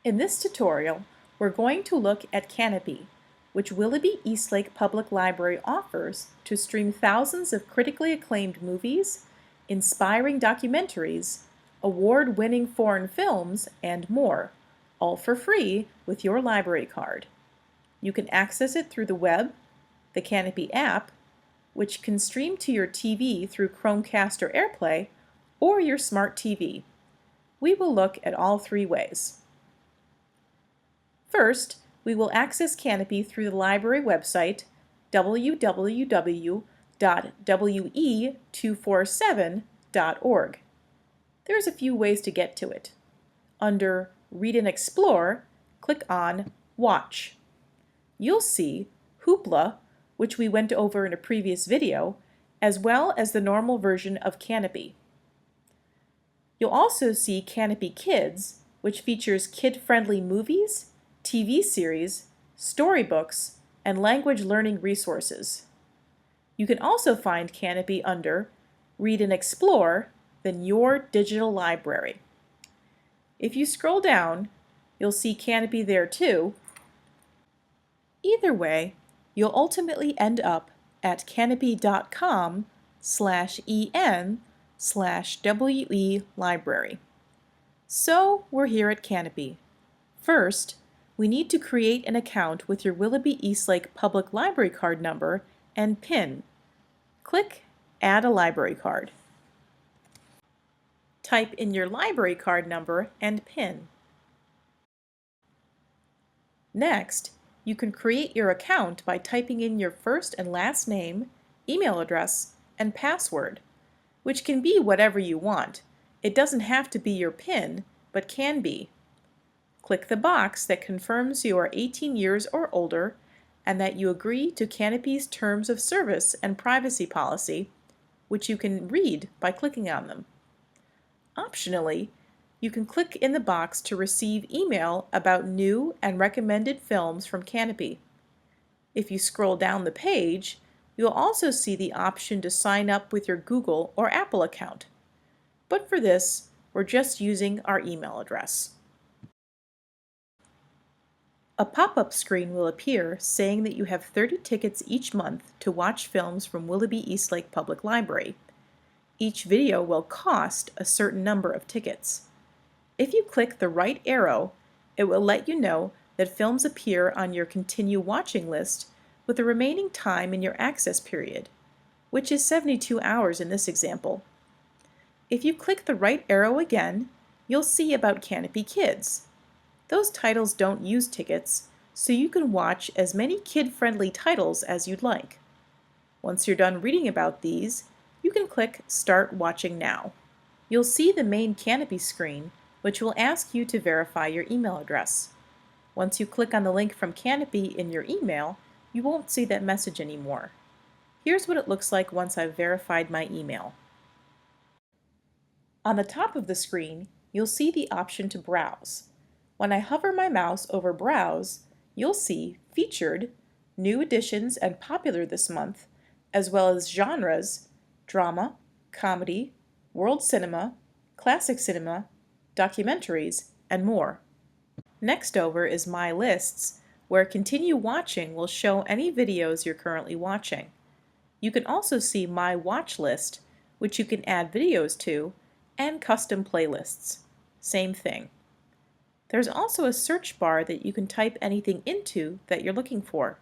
In this tutorial, we're going to look at Kanopy, which Willoughby-Eastlake Public Library offers to stream thousands of critically acclaimed movies, inspiring documentaries, award-winning foreign films, and more, all for free with your library card. You can access it through the web, the Kanopy app, which can stream to your TV through Chromecast or AirPlay, or your smart TV. We will look at all three ways. First, we will access Kanopy through the library website www.we247.org. There's a few ways to get to it. Under Read and Explore, click on Watch. You'll see Hoopla, which we went over in a previous video, as well as the normal version of Kanopy. You'll also see Kanopy Kids, which features kid-friendly movies, TV series, storybooks, and language learning resources. You can also find Kanopy under Read and Explore, then Your Digital Library. If you scroll down, you'll see Kanopy there too. Either way, you'll ultimately end up at kanopy.com/en/WE library. So we're here at Kanopy. First, we need to create an account with your Willoughby-Eastlake Public Library card number and PIN. Click Add a Library Card. Type in your library card number and PIN. Next, you can create your account by typing in your first and last name, email address, and password, which can be whatever you want. It doesn't have to be your PIN, but can be. Click the box that confirms you are 18 years or older and that you agree to Kanopy's terms of service and privacy policy, which you can read by clicking on them. Optionally, you can click in the box to receive email about new and recommended films from Kanopy. If you scroll down the page, you'll also see the option to sign up with your Google or Apple account. But for this, we're just using our email address. A pop-up screen will appear saying that you have 30 tickets each month to watch films from Willoughby-Eastlake Public Library. Each video will cost a certain number of tickets. If you click the right arrow, it will let you know that films appear on your Continue Watching list with the remaining time in your access period, which is 72 hours in this example. If you click the right arrow again, you'll see about Kanopy Kids. Those titles don't use tickets, so you can watch as many kid-friendly titles as you'd like. Once you're done reading about these, you can click Start Watching Now. You'll see the main Kanopy screen, which will ask you to verify your email address. Once you click on the link from Kanopy in your email, you won't see that message anymore. Here's what it looks like once I've verified my email. On the top of the screen, you'll see the option to browse. When I hover my mouse over Browse, you'll see Featured, New Editions and Popular this month, as well as genres, drama, comedy, world cinema, classic cinema, documentaries, and more. Next over is My Lists, where Continue Watching will show any videos you're currently watching. You can also see My Watch List, which you can add videos to, and custom playlists. Same thing. There's also a search bar that you can type anything into that you're looking for.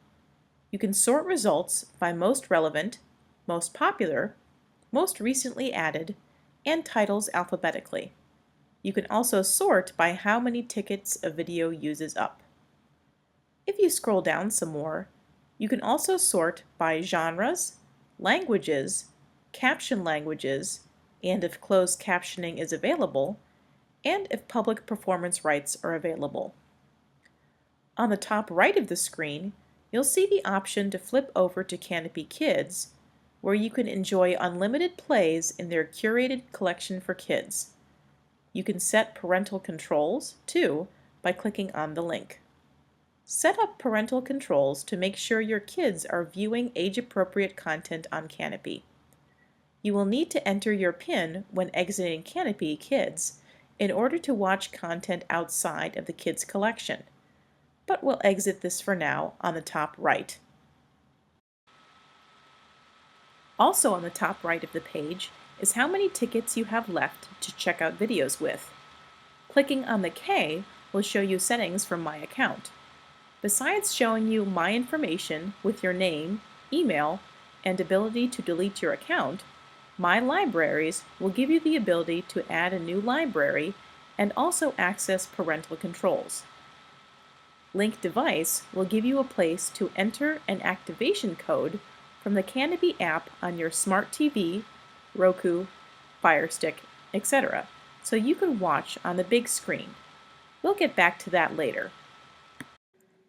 You can sort results by most relevant, most popular, most recently added, and titles alphabetically. You can also sort by how many tickets a video uses up. If you scroll down some more, you can also sort by genres, languages, caption languages, and if closed captioning is available, and if public performance rights are available. On the top right of the screen, you'll see the option to flip over to Kanopy Kids, where you can enjoy unlimited plays in their curated collection for kids. You can set parental controls, too, by clicking on the link. Set up parental controls to make sure your kids are viewing age-appropriate content on Kanopy. You will need to enter your PIN when exiting Kanopy Kids, in order to watch content outside of the kids' collection. But we'll exit this for now on the top right. Also on the top right of the page is how many tickets you have left to check out videos with. Clicking on the K will show you settings from My Account. Besides showing you My Information with your name, email, and ability to delete your account, My Libraries will give you the ability to add a new library and also access parental controls. Link Device will give you a place to enter an activation code from the Kanopy app on your smart TV, Roku, Fire Stick, etc., so you can watch on the big screen. We'll get back to that later.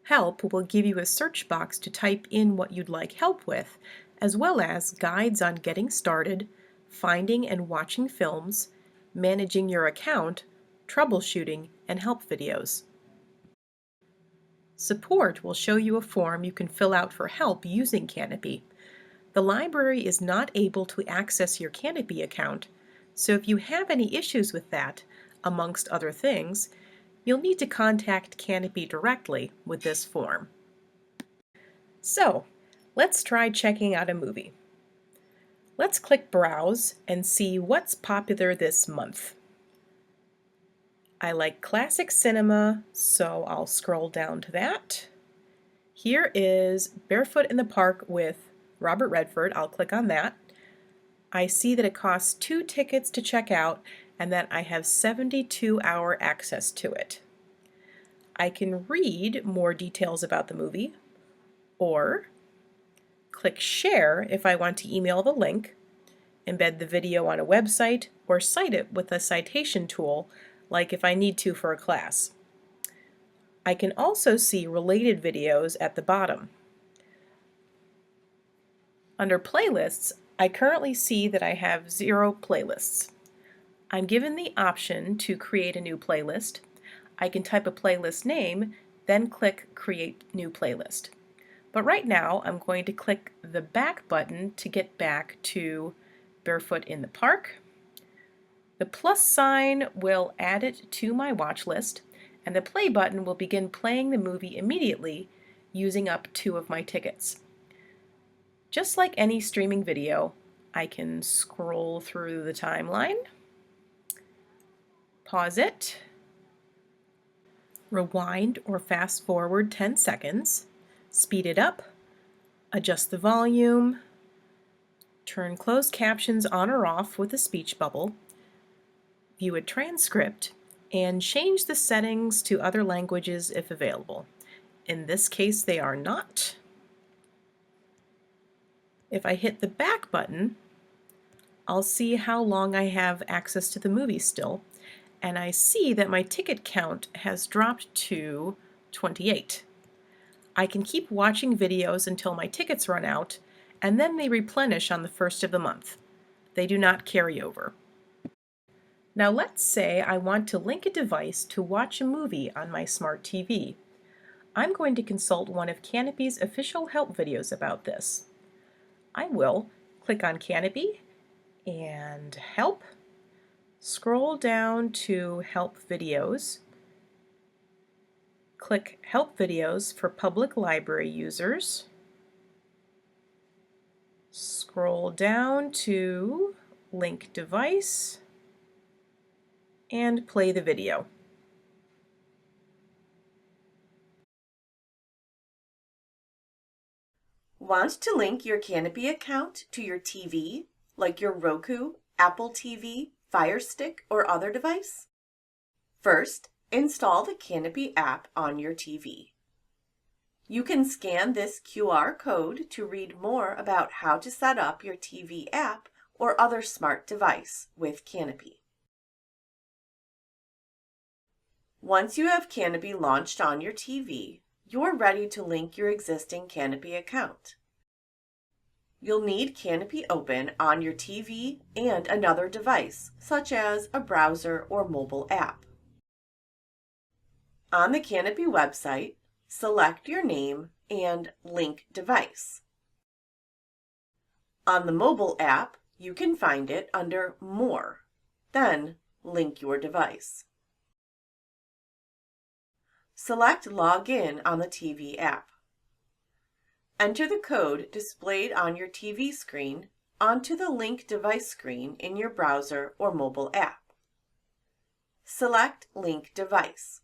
Help will give you a search box to type in what you'd like help with, as well as guides on getting started, finding and watching films, managing your account, troubleshooting, and help videos. Support will show you a form you can fill out for help using Kanopy. The library is not able to access your Kanopy account, so if you have any issues with that, amongst other things, you'll need to contact Kanopy directly with this form. So, let's try checking out a movie. Let's click Browse and see what's popular this month. I like classic cinema, so I'll scroll down to that. Here is Barefoot in the Park with Robert Redford. I'll click on that. I see that it costs 2 tickets to check out and that I have 72-hour access to it. I can read more details about the movie, or click Share if I want to email the link, embed the video on a website, or cite it with a citation tool, like if I need to for a class. I can also see related videos at the bottom. Under Playlists, I currently see that I have 0 playlists. I'm given the option to create a new playlist. I can type a playlist name, then click Create New Playlist. But right now, I'm going to click the back button to get back to Barefoot in the Park. The plus sign will add it to my watch list, and the play button will begin playing the movie immediately, using up 2 of my tickets. Just like any streaming video, I can scroll through the timeline, pause it, rewind or fast forward 10 seconds, speed it up, adjust the volume, turn closed captions on or off with a speech bubble, view a transcript, and change the settings to other languages if available. In this case, they are not. If I hit the back button, I'll see how long I have access to the movie still, and I see that my ticket count has dropped to 28. I can keep watching videos until my tickets run out, and then they replenish on the 1st of the month. They do not carry over. Now let's say I want to link a device to watch a movie on my smart TV. I'm going to consult one of Kanopy's official help videos about this. I will click on Kanopy and Help, scroll down to Help Videos, click Help Videos for public library users, scroll down to Link Device, and play the video. Want to link your Kanopy account to your TV, like your Roku, Apple TV, Fire Stick, or other device? First, install the Kanopy app on your TV. You can scan this QR code to read more about how to set up your TV app or other smart device with Kanopy. Once you have Kanopy launched on your TV, you're ready to link your existing Kanopy account. You'll need Kanopy open on your TV and another device, such as a browser or mobile app. On the Kanopy website, select your name and link device. On the mobile app, you can find it under More, then link your device. Select Login on the TV app. Enter the code displayed on your TV screen onto the Link Device screen in your browser or mobile app. Select Link Device.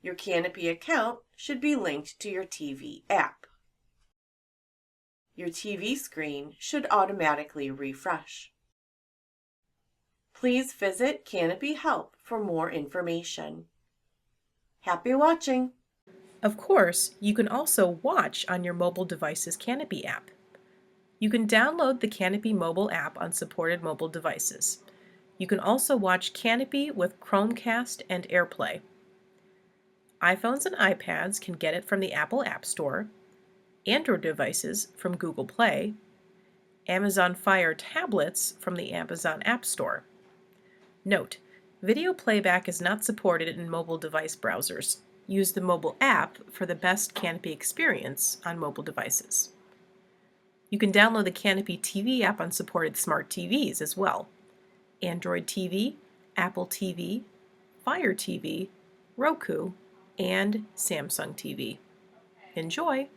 Your Kanopy account should be linked to your TV app. Your TV screen should automatically refresh. Please visit Kanopy Help for more information. Happy watching! Of course, you can also watch on your mobile device's Kanopy app. You can download the Kanopy mobile app on supported mobile devices. You can also watch Kanopy with Chromecast and AirPlay. iPhones and iPads can get it from the Apple App Store, Android devices from Google Play, Amazon Fire tablets from the Amazon App Store. Note: video playback is not supported in mobile device browsers. Use the mobile app for the best Kanopy experience on mobile devices. You can download the Kanopy TV app on supported smart TVs as well: Android TV, Apple TV, Fire TV, Roku, and Samsung TV. Enjoy!